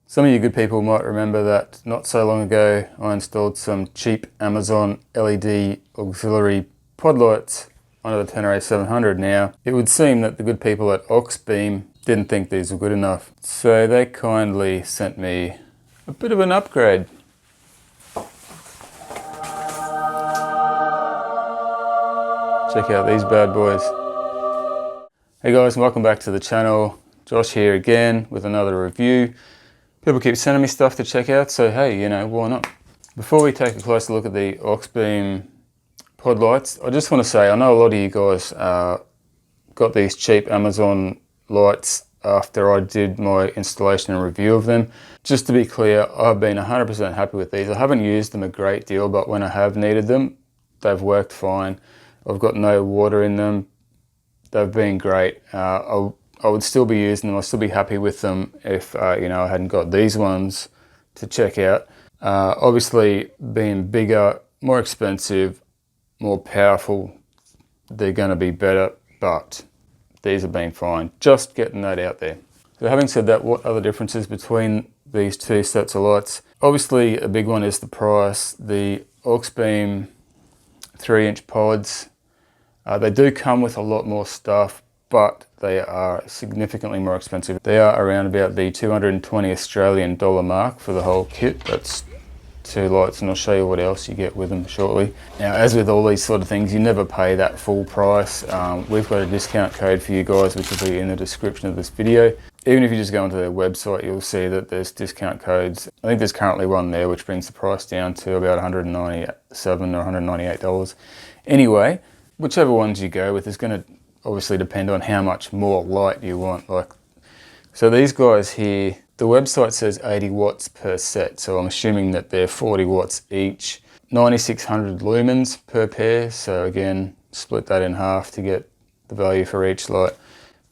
Some of you good people might remember that not so long ago I installed some cheap Amazon LED auxiliary pod lights onto the Tenere 700. Now, it would seem that the good people at Auxbeam didn't think these were good enough, so they kindly sent me a bit of an upgrade. Check out these bad boys. Hey guys, welcome back to the channel. Josh here again with another review. People keep sending me stuff to check out, so hey, you know, why not? Before we take a closer look at the Auxbeam pod lights, I just want to say, I know a lot of you guys got these cheap Amazon lights after I did my installation and review of them. Just to be clear, I've been 100% happy with these. I haven't used them a great deal, but when I have needed them, they've worked fine. I've got no water in them. They've been great. I would still be using them. I'd still be happy with them if you know, I hadn't got these ones to check out. Obviously, being bigger, more expensive, more powerful, they're going to be better, but these have been fine. Just getting that out there. So having said that, what are the differences between these two sets of lights? Obviously, a big one is the price. The Auxbeam 3-inch pods, they do come with a lot more stuff, but they are significantly more expensive. They are around about the 220 Australian dollar mark for the whole kit. That's two lights, and I'll show you what else you get with them shortly. Now, as with all these sort of things, you never pay that full price. We've got a discount code for you guys, which will be in the description of this video. Even if you just go onto their website, you'll see that there's discount codes. I think there's currently one there, which brings the price down to about $197 or $198. Anyway, whichever ones you go with is going to obviously depend on how much more light you want. So these guys here, the website says 80 watts per set, so I'm assuming that they're 40 watts each. 9600 lumens per pair, so again, split that in half to get the value for each light.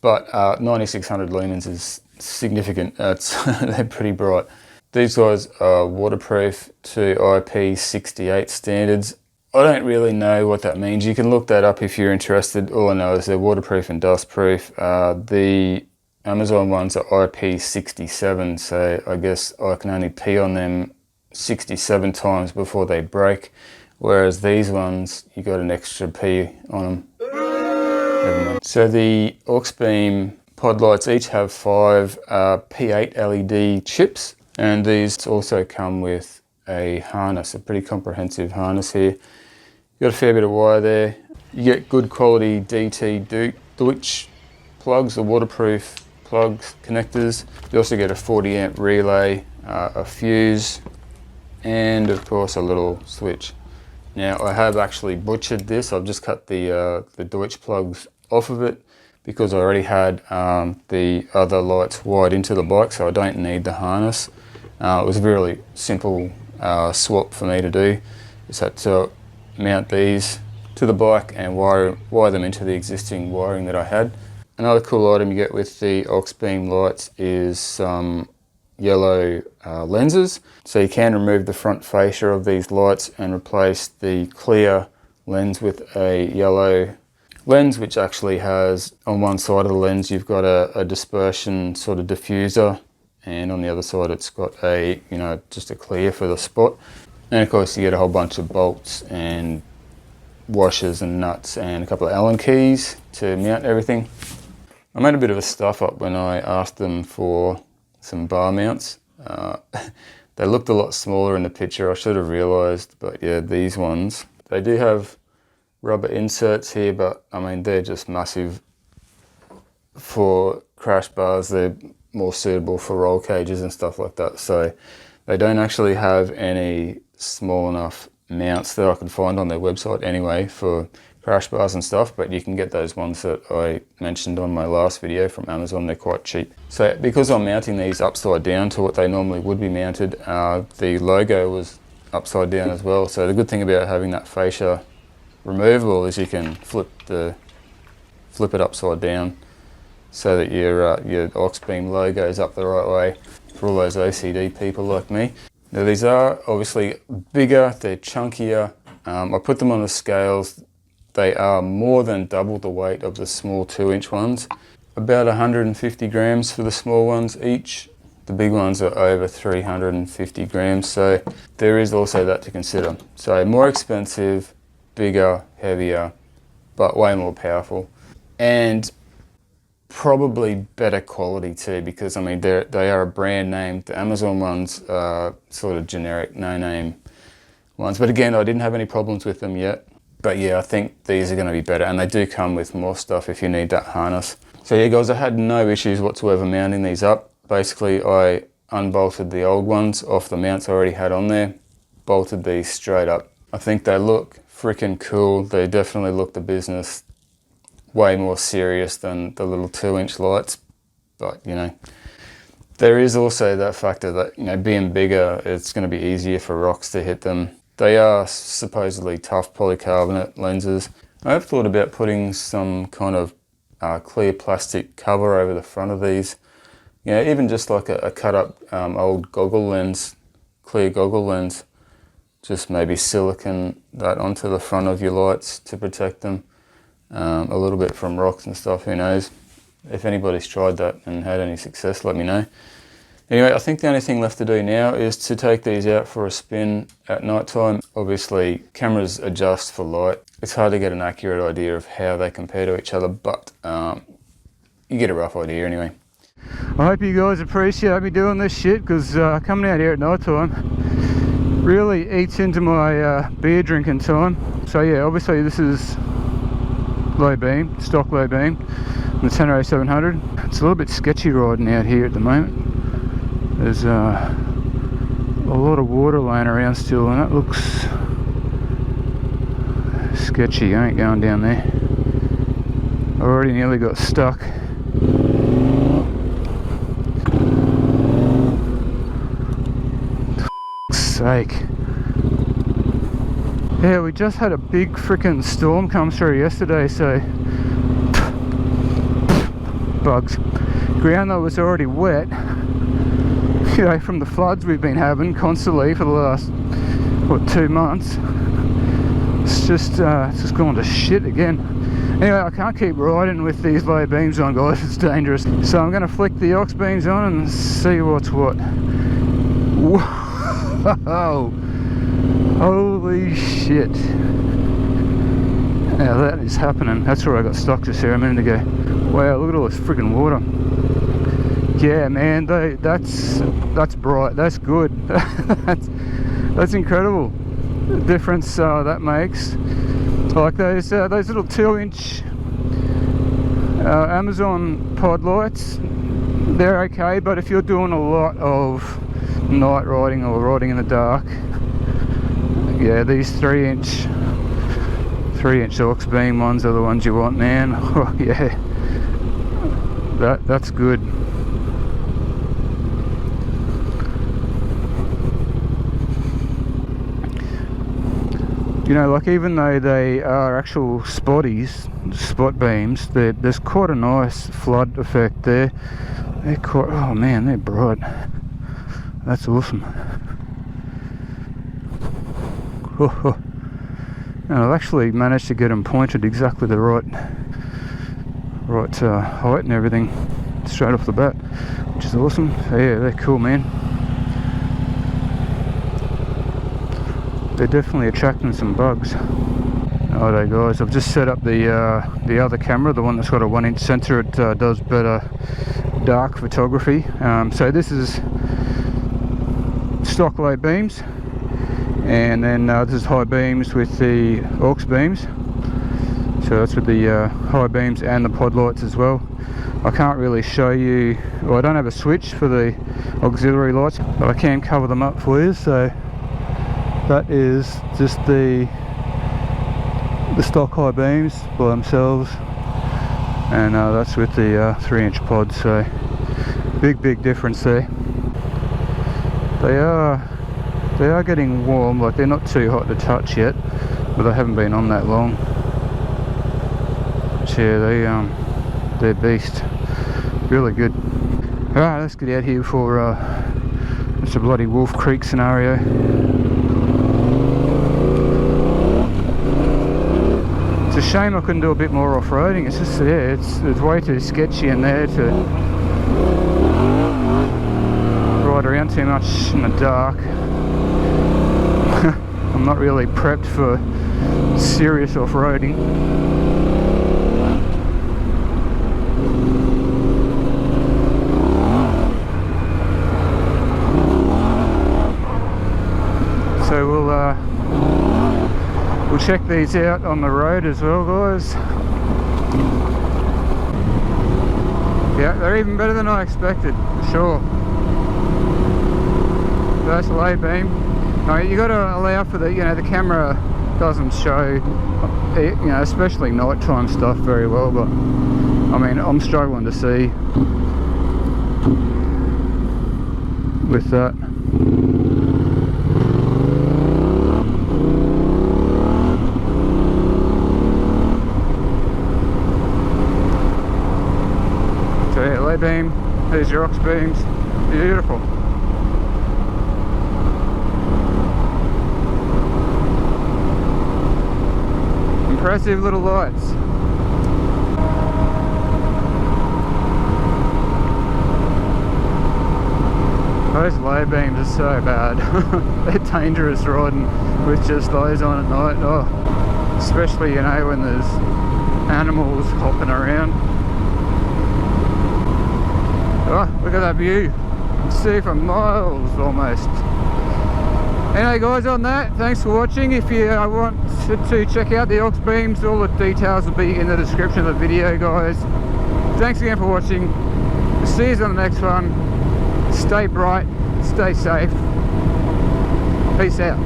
But 9600 lumens is significant. They're pretty bright. These guys are waterproof to IP68 standards. I don't really know what that means. You can look that up if you're interested. All I know is they're waterproof and dustproof. The Amazon ones are IP67, so I guess I can only pee on them 67 times before they break, whereas these ones, you got an extra pee on them. Never mind. So the Auxbeam pod lights each have 5 P8 LED chips, and these also come with a harness, a pretty comprehensive harness here. You've got a fair bit of wire there. You get good quality DT Deutsch plugs, the waterproof plugs, connectors. You also get a 40 amp relay, a fuse, and of course a little switch. Now, I have actually butchered this. I've just cut the Deutsch plugs off of it because I already had the other lights wired into the bike, so I don't need the harness. It was a really simple swap for me to do. Just had to mount these to the bike and wire them into the existing wiring that I had. Another cool item you get with the Auxbeam lights is some yellow lenses. So you can remove the front fascia of these lights and replace the clear lens with a yellow lens, which actually has, on one side of the lens, you've got a dispersion sort of diffuser, and on the other side it's got a, you know, just a clear for the spot. And of course you get a whole bunch of bolts and washers and nuts and a couple of Allen keys to mount everything. I made a bit of a stuff up when I asked them for some bar mounts. They looked a lot smaller in the picture, I should have realised, but yeah, these ones, they do have rubber inserts here, but I mean, they're just massive for crash bars. They're more suitable for roll cages and stuff like that, so they don't actually have any small enough mounts that I could find on their website anyway for crash bars and stuff, but you can get those ones that I mentioned on my last video from Amazon. They're quite cheap. So because I'm mounting these upside down to what they normally would be mounted, the logo was upside down as well. So the good thing about having that fascia removable is you can flip it upside down so that your Auxbeam logo is up the right way for all those OCD people like me. Now these are obviously bigger, they're chunkier. I put them on the scales. They are more than double the weight of the small 2-inch ones. About 150 grams for the small ones each. The big ones are over 350 grams, so there is also that to consider. So more expensive, bigger, heavier, but way more powerful, and probably better quality too, because I mean they are a brand name. The Amazon ones are sort of generic, no-name ones. But again, I didn't have any problems with them yet. But yeah, I think these are going to be better, and they do come with more stuff if you need that harness. So yeah guys, I had no issues whatsoever mounting these up. Basically, I unbolted the old ones off the mounts I already had on there, bolted these straight up. I think they look freaking cool. They definitely look the business, way more serious than the little 2-inch lights. But you know, there is also that factor that, you know, being bigger, it's going to be easier for rocks to hit them. They are supposedly tough polycarbonate lenses. I have thought about putting some kind of clear plastic cover over the front of these. You know, even just like a cut up old goggle lens, clear goggle lens, just maybe silicone that onto the front of your lights to protect them a little bit from rocks and stuff, who knows. If anybody's tried that and had any success, let me know. Anyway, I think the only thing left to do now is to take these out for a spin at night time. Obviously, cameras adjust for light. It's hard to get an accurate idea of how they compare to each other, but you get a rough idea anyway. I hope you guys appreciate me doing this shit, because coming out here at night time really eats into my beer drinking time. So yeah, obviously this is low beam, stock low beam, the Tenere 700. It's a little bit sketchy riding out here at the moment. There's a lot of water laying around still, and that looks sketchy. I ain't going down there. I already nearly got stuck. For sake. Yeah, we just had a big freaking storm come through yesterday, so bugs. Ground that was already wet, you know, from the floods we've been having constantly for the last, what, 2 months. It's just gone to shit again. Anyway, I can't keep riding with these low beams on, guys. It's dangerous. So I'm going to flick the Auxbeams on and see what's what. Whoa! Holy shit! Now that is happening. That's where I got stuck just here a minute ago. Wow! Look at all this freaking water. Yeah, man, that's bright. That's good. that's incredible. The difference that makes. Like those little 2-inch Amazon pod lights, they're okay. But if you're doing a lot of night riding or riding in the dark, yeah, these 3-inch Auxbeam ones are the ones you want, man. Oh, yeah, that's good. You know, like, even though they are actual spot beams, there's quite a nice flood effect there. They're quite, oh man, they're bright. That's awesome. And I've actually managed to get them pointed exactly the right height and everything straight off the bat, which is awesome. So yeah, they're cool, man. They're definitely attracting some bugs. Alright guys, I've just set up the other camera, the one that's got a 1-inch sensor. It does better dark photography. So this is stock low beams, and then this is high beams with the Auxbeams. So that's with the high beams and the pod lights as well. I can't really show you, well, I don't have a switch for the auxiliary lights, but I can cover them up for you. So that is just the stock high beams by themselves, and that's with the 3-inch pod. So big difference there. They are getting warm. Like, they're not too hot to touch yet, but they haven't been on that long. But yeah, they're beast, really good. Alright, let's get out here before it's a bloody Wolf Creek scenario. It's a shame I couldn't do a bit more off-roading. It's just, yeah, it's way too sketchy in there to... ride around too much in the dark. I'm not really prepped for serious off-roading. So we'll check these out on the road as well, guys. Yeah, they're even better than I expected, for sure. That's a low beam. Now, you got to allow for the, you know, the camera doesn't show, you know, especially nighttime stuff very well, but I mean, I'm struggling to see with that. So yeah, low beam, there's your Auxbeams, beautiful. Impressive little lights. Those low beams are so bad. They're dangerous riding with just those on at night. Oh, especially, you know, when there's animals hopping around. Oh, look at that view. You can see for miles almost. Anyway guys, on that, thanks for watching. If you want to check out the Auxbeams, all the details will be in the description of the video, guys. Thanks again for watching. See you on the next one. Stay bright, stay safe. Peace out.